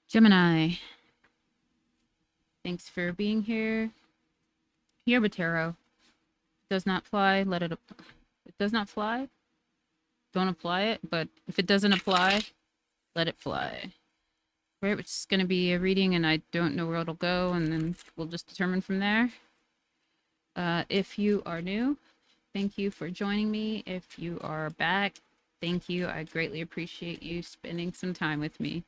Gemini, thanks for being here. Here with tarot. Does not fly, let it. It does not fly. Don't apply it. But if it doesn't apply, let it fly. Right, which is going to be a reading, and I don't know where it'll go, and then we'll just determine from there. If you are new, thank you for joining me. If you are back, thank you. I greatly appreciate you spending some time with me.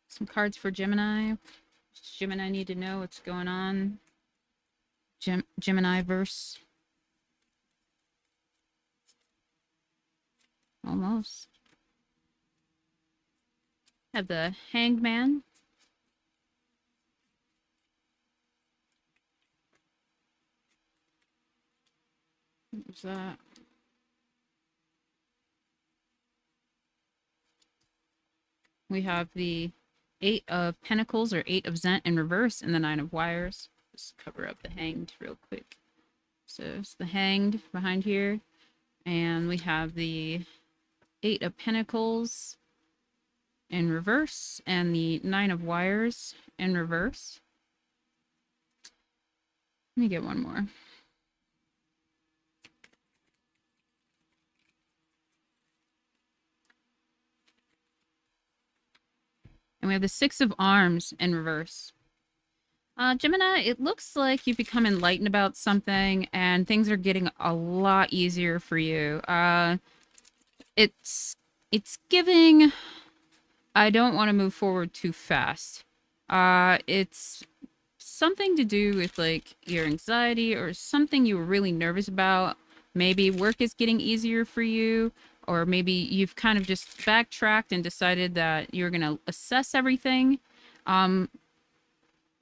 Some cards for Gemini. Does Gemini need to know what's going on? Gemini verse. Almost. Have the Hanged Man. There's that. We have the Eight of Pentacles or Eight of Zent in reverse and the Nine of Wires. Just cover up the Hanged real quick. So it's the Hanged behind here. And we have the Eight of Pentacles in reverse and the Nine of Wires in reverse. Let me get one more. And we have the Six of Arms in reverse. Gemini, it looks like you've become enlightened about something and things are getting a lot easier for you. It's giving, I don't want to move forward too fast. It's something to do with like your anxiety or something you were really nervous about. Maybe work is getting easier for you, or maybe you've kind of just backtracked and decided that you're going to assess everything.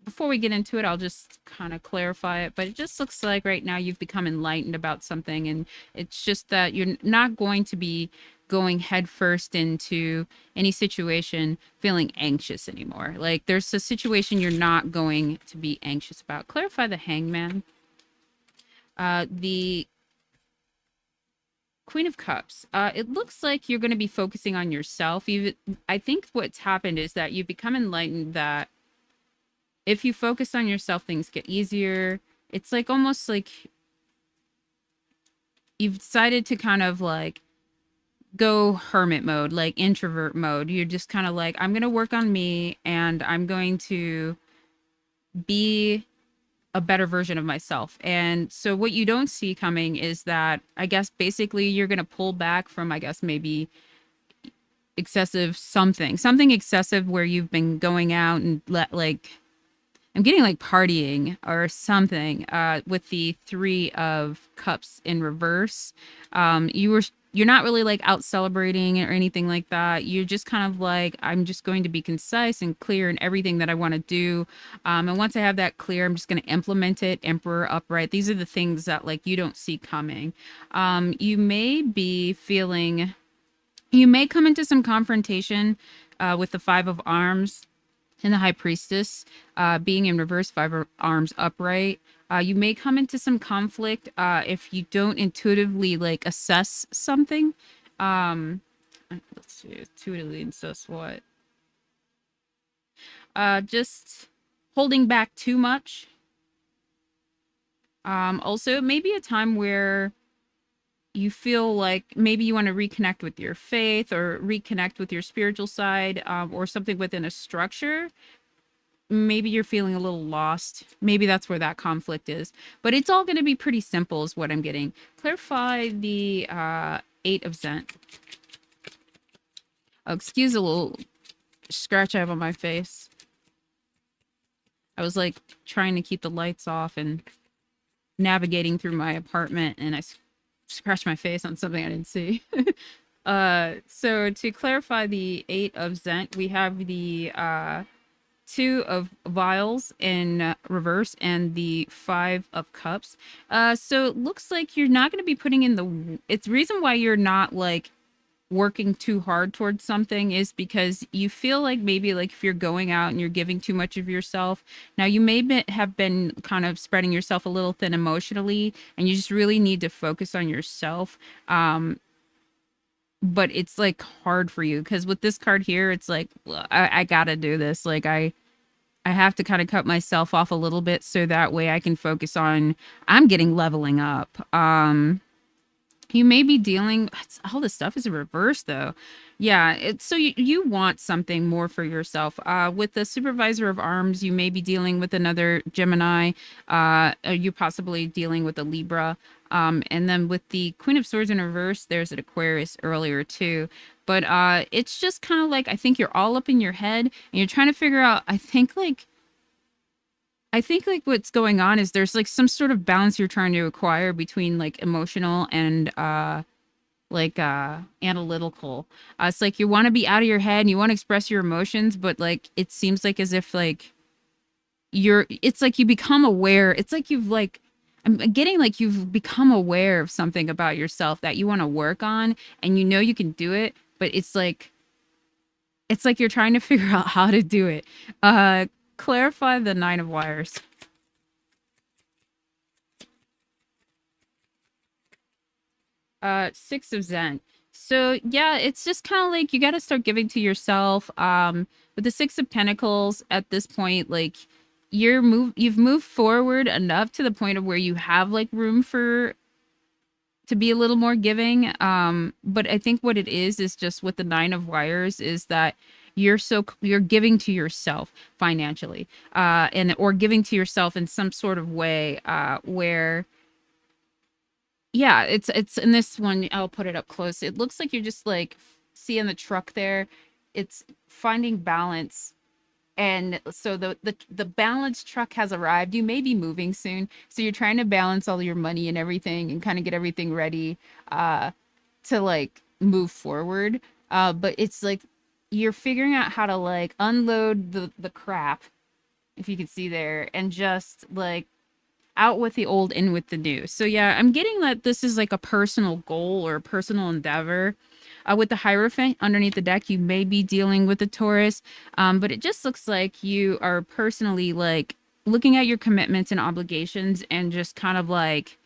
Before we get into it, I'll just kind of clarify it, but it just looks like right now you've become enlightened about something, and it's just that you're not going to be going headfirst into any situation feeling anxious anymore. Like there's a situation you're not going to be anxious about. Clarify the Hangman. The Queen of Cups. It looks like you're going to be focusing on yourself. Even I think what's happened is that you've become enlightened that if you focus on yourself, things get easier. It's like almost like you've decided to kind of like go hermit mode, like introvert mode. You're just kind of like, I'm going to work on me and I'm going to be a better version of myself. And so what you don't see coming is that I guess basically you're going to pull back from, I guess, maybe excessive something excessive where you've been going out and I'm getting like partying or something with the Three of Cups in reverse. You're not really like out celebrating or anything like that. You're just kind of like, I'm just going to be concise and clear in everything that I want to do. And once I have that clear, I'm just going to implement it. Emperor upright. These are the things that like you don't see coming. You may be feeling, you may come into some confrontation with the Five of Arms and the High Priestess being in reverse, Five of Arms upright. You may come into some conflict if you don't intuitively like assess something. Let's see, intuitively assess what? Just holding back too much. Also, it may be a time where you feel like maybe you want to reconnect with your faith or reconnect with your spiritual side, or something within a structure. Maybe you're feeling a little lost. Maybe that's where that conflict is. But it's all going to be pretty simple is what I'm getting. Clarify the Eight of Zent. Oh, excuse a little scratch I have on my face. I was like trying to keep the lights off and navigating through my apartment, and I scratched my face on something I didn't see. So to clarify the Eight of Zent, we have the Two of Vials in reverse and the Five of Cups. So it looks like you're not going to be putting in the. It's reason why you're not like working too hard towards something is because you feel like maybe like if you're going out and you're giving too much of yourself. Now you may have been kind of spreading yourself a little thin emotionally, and you just really need to focus on yourself. but it's like hard for you because with this card here, it's like, well, I gotta do this. Like I have to kind of cut myself off a little bit so that way I can focus on I'm getting leveling up. You may be dealing all this stuff is in reverse though. Yeah, it's so you want something more for yourself. With the supervisor of arms, you may be dealing with another Gemini. You possibly dealing with a Libra. And then with the Queen of Swords in reverse, there's an Aquarius earlier too. But it's just kind of like I think you're all up in your head and you're trying to figure out. I think like what's going on is there's like some sort of balance you're trying to acquire between like emotional and analytical. It's like you want to be out of your head and you want to express your emotions, but like it seems like as if like it's like you become aware. It's like I'm getting like you've become aware of something about yourself that you want to work on and you know you can do it, but it's like you're trying to figure out how to do it. Clarify the nine of wires. Six of Zen. So yeah, it's just kind of like you got to start giving to yourself. With the Six of Pentacles at this point, like you've moved forward enough to the point of where you have like room for to be a little more giving. But I think what it is just with the nine of wires is that you're giving to yourself financially, and or giving to yourself in some sort of way, where yeah, it's in this one. I'll put it up close. It looks like you're just like seeing the truck there. It's finding balance. And so the balance truck has arrived. You may be moving soon. So you're trying to balance all your money and everything and kind of get everything ready uh to like move forward. But it's like you're figuring out how to like unload the crap, if you can see there, and just like out with the old, in with the new. So yeah, I'm getting that this is like a personal goal or a personal endeavor. With the Hierophant underneath the deck, you may be dealing with the Taurus, but it just looks like you are personally like looking at your commitments and obligations and just kind of like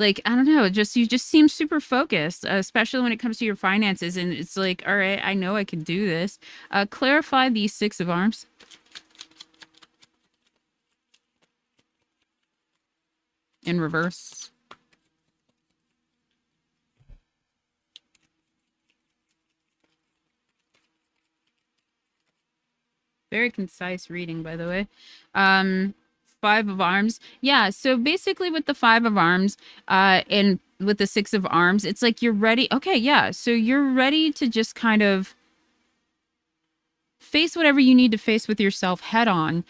I don't know, just you just seem super focused, especially when it comes to your finances. And it's like, all right, I know I can do this. Clarify the Six of Arms. In reverse. Very concise reading, by the way. Um, Five of Arms. Yeah, so basically with the Five of Arms, and with the Six of Arms, it's like you're ready. Okay, yeah. So you're ready to just kind of face whatever you need to face with yourself head on,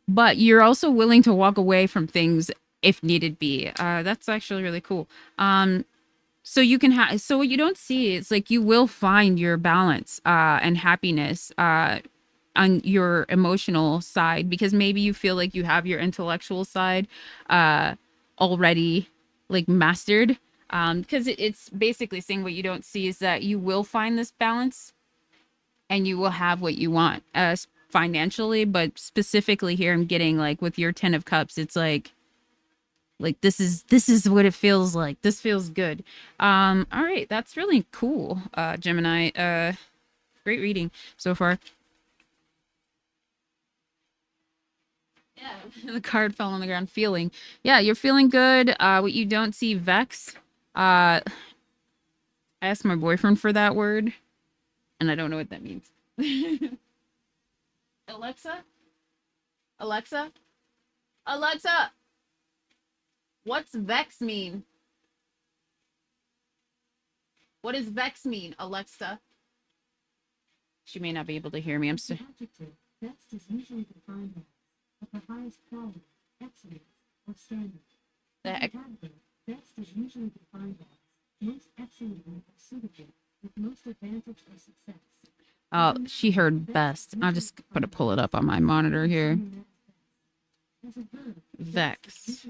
but you're also willing to walk away from things if needed be. That's actually really cool. So you can have so what you don't see is like you will find your balance and happiness on your emotional side, because maybe you feel like you have your intellectual side uh already like mastered, because it's basically saying what you don't see is that you will find this balance and you will have what you want financially. But specifically here I'm getting like with your 10 of cups, it's like this is what it feels like. This feels good. All right, that's really cool, Gemini. Great reading so far. Yeah, the card fell on the ground. Feeling, yeah, you're feeling good. What you don't see, Vex. I asked my boyfriend for that word, and I don't know what that means. Alexa, Alexa, Alexa, what's Vex mean? What does Vex mean, Alexa? She may not be able to hear me. I'm so. Best is usually defined as of the highest quality, excellence, or standard. The heck? Best is usually defined as most excellently or suitable, with most advantage or success. Oh, she heard best. I'll just pull it up on my monitor here. Vex.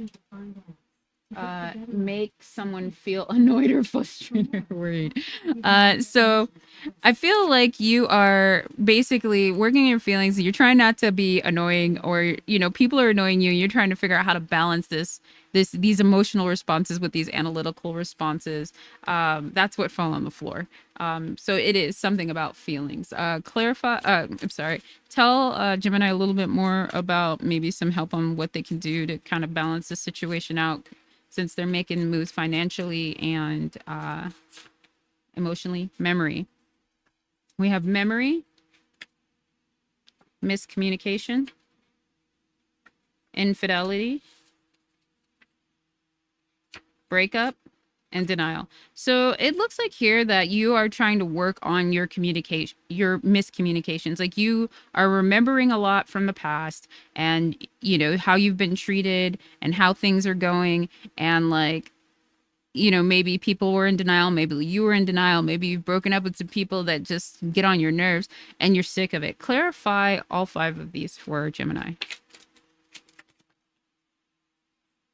Make someone feel annoyed or frustrated or worried. So I feel like you are basically working your feelings. You're trying not to be annoying, or people are annoying you. You're trying to figure out how to balance these emotional responses with these analytical responses. That's what fell on the floor. So it is something about feelings. Clarify. I'm sorry. Tell Gemini a little bit more about maybe some help on what they can do to kind of balance the situation out, since they're making moves financially and emotionally. Memory. We have memory, miscommunication, infidelity, breakup, and denial. So it looks like here that you are trying to work on your communication, your miscommunications. Like you are remembering a lot from the past, and how you've been treated and how things are going, and like maybe people were in denial, maybe you were in denial, maybe you've broken up with some people that just get on your nerves and you're sick of it. Clarify all 5 of these for Gemini.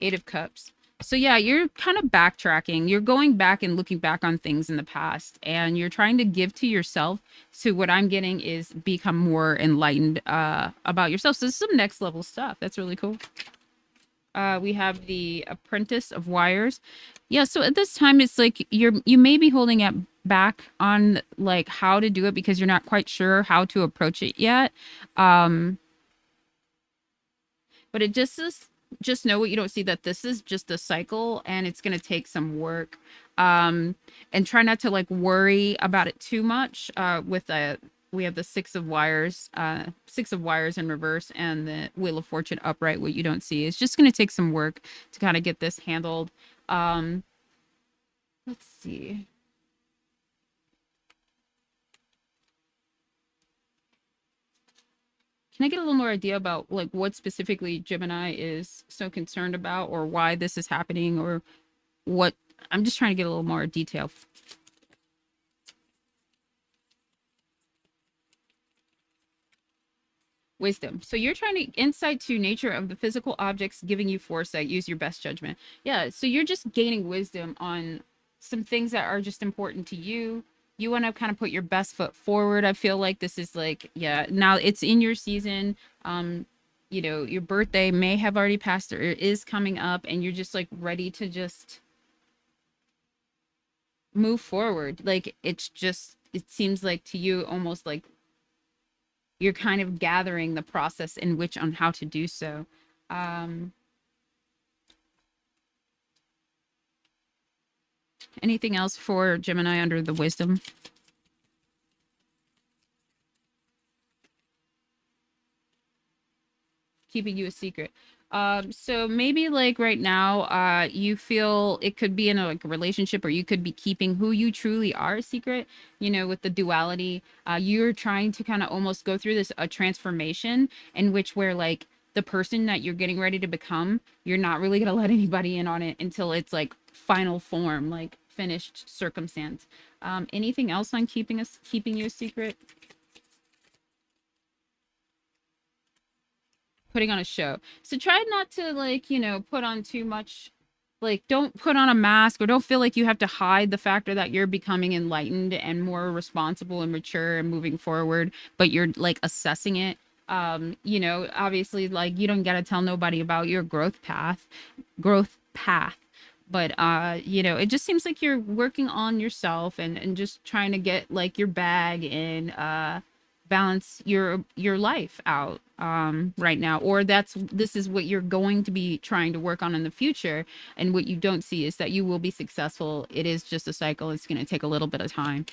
8 of Cups. So yeah, you're kind of backtracking. You're going back and looking back on things in the past, and you're trying to give to yourself. So what I'm getting is become more enlightened about yourself. So this is some next level stuff. That's really cool. We have the Apprentice of Wires. Yeah, so at this time it's like you may be holding it back on like how to do it because you're not quite sure how to approach it yet. Um but it just know what you don't see, that this is just a cycle and it's going to take some work. And try not to like worry about it too much. With a We have the 6 of wires in reverse, and the Wheel of Fortune upright. What you don't see, it's just going to take some work to kind of get this handled. um let's see. Can I get a little more idea about like what specifically Gemini is so concerned about, or why this is happening, or what? I'm just trying to get a little more detail. Wisdom. So you're trying to insight to nature of the physical objects, giving you foresight. Use your best judgment. Yeah. So you're just gaining wisdom on some things that are just important to you. You want to kind of put your best foot forward. I feel like this is like, yeah, now it's in your season. Your birthday may have already passed or it is coming up, and you're just like ready to just move forward. Like it seems like to you almost like you're kind of gathering the process in which on how to do so. Um, Anything else for Gemini under the wisdom? Keeping you a secret. So maybe like right now, you feel it could be in a like a relationship, or you could be keeping who you truly are a secret. With the duality, you're trying to kind of almost go through this a transformation in which where like the person that you're getting ready to become, you're not really gonna let anybody in on it until it's like final form, like finished circumstance. Anything else on keeping you a secret? Putting on a show. So try not to like, put on too much, like don't put on a mask, or don't feel like you have to hide the factor that you're becoming enlightened and more responsible and mature and moving forward, but you're like assessing it. Obviously like you don't got to tell nobody about your growth path. But it just seems like you're working on yourself, and just trying to get like your bag and balance your life out right now, or this is what you're going to be trying to work on in the future. And what you don't see is that you will be successful. It is just a cycle. It's going to take a little bit of time.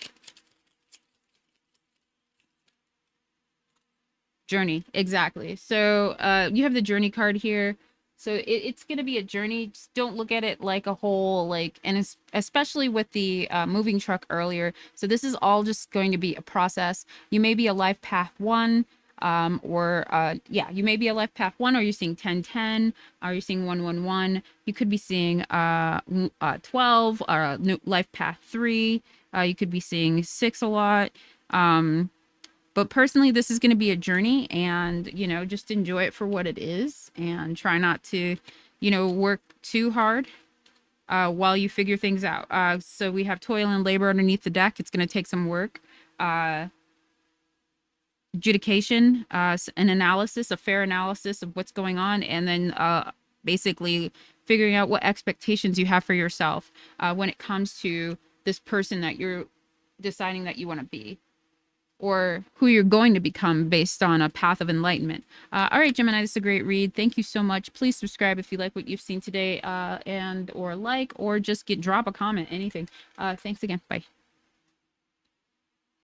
Journey, exactly. So you have the journey card here. So it's going to be a journey. Just don't look at it like a whole, like, and especially with the moving truck earlier. So this is all just going to be a process. You may be a life path one, or yeah, you may be a life path one, or you're seeing 1010, or you're seeing 111. You could be seeing 12, or life path three. You could be seeing 6 a lot. But personally, this is going to be a journey, and just enjoy it for what it is, and try not to work too hard. while you figure things out. So we have toil and labor underneath the deck. It's going to take some work. Adjudication, an analysis, a fair analysis of what's going on, and then basically figuring out what expectations you have for yourself when it comes to this person that you're deciding that you want to be, or who you're going to become based on a path of enlightenment. All right, Gemini, this is a great read. Thank you so much. Please subscribe if you like what you've seen today, and or just drop a comment, anything. Thanks again. Bye.